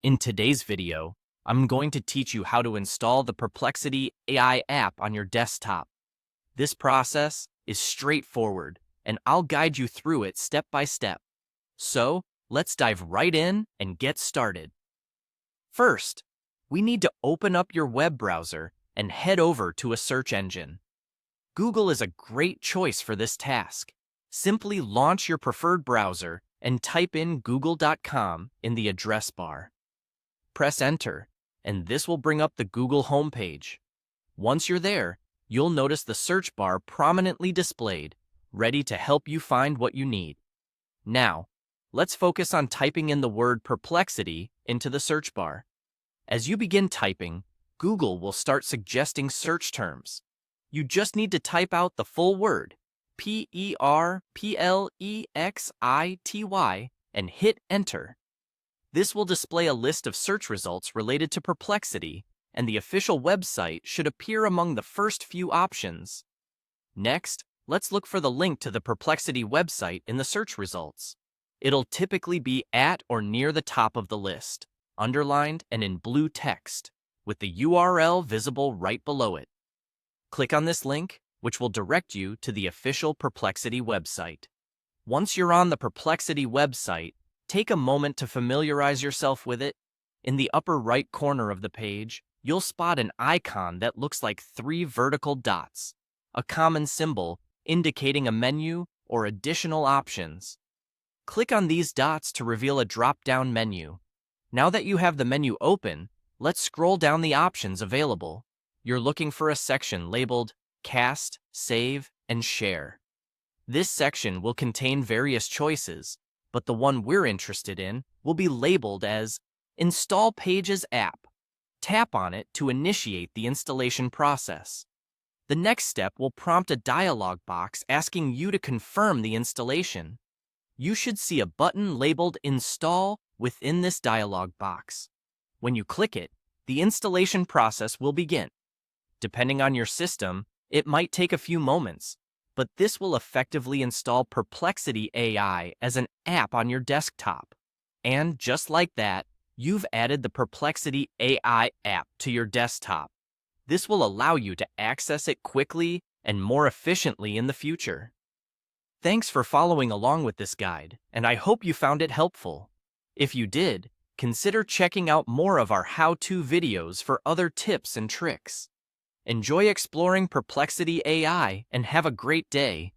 In today's video, I'm going to teach you how to install the Perplexity AI app on your desktop. This process is straightforward, and I'll guide you through it step by step. So, let's dive right in and get started. First, we need to open up your web browser and head over to a search engine. Google is a great choice for this task. Simply launch your preferred browser and type in google.com in the address bar. Press Enter, and this will bring up the Google homepage. Once you're there, you'll notice the search bar prominently displayed, ready to help you find what you need. Now, let's focus on typing in the word Perplexity into the search bar. As you begin typing, Google will start suggesting search terms. You just need to type out the full word, Perplexity, and hit Enter. This will display a list of search results related to Perplexity, and the official website should appear among the first few options. Next, let's look for the link to the Perplexity website in the search results. It'll typically be at or near the top of the list, underlined and in blue text, with the URL visible right below it. Click on this link, which will direct you to the official Perplexity website. Once you're on the Perplexity website, take a moment to familiarize yourself with it. In the upper right corner of the page, you'll spot an icon that looks like 3 vertical dots, a common symbol indicating a menu or additional options. Click on these dots to reveal a drop-down menu. Now that you have the menu open, let's scroll down the options available. You're looking for a section labeled Cast, Save, and Share. This section will contain various choices, but the one we're interested in will be labeled as Install Pages App. Tap on it to initiate the installation process. The next step will prompt a dialog box asking you to confirm the installation. You should see a button labeled Install within this dialog box. When you click it, the installation process will begin. Depending on your system, it might take a few moments, but this will effectively install Perplexity AI as an app on your desktop. And just like that, you've added the Perplexity AI app to your desktop. This will allow you to access it quickly and more efficiently in the future. Thanks for following along with this guide, and I hope you found it helpful. If you did, consider checking out more of our how-to videos for other tips and tricks. Enjoy exploring Perplexity AI and have a great day.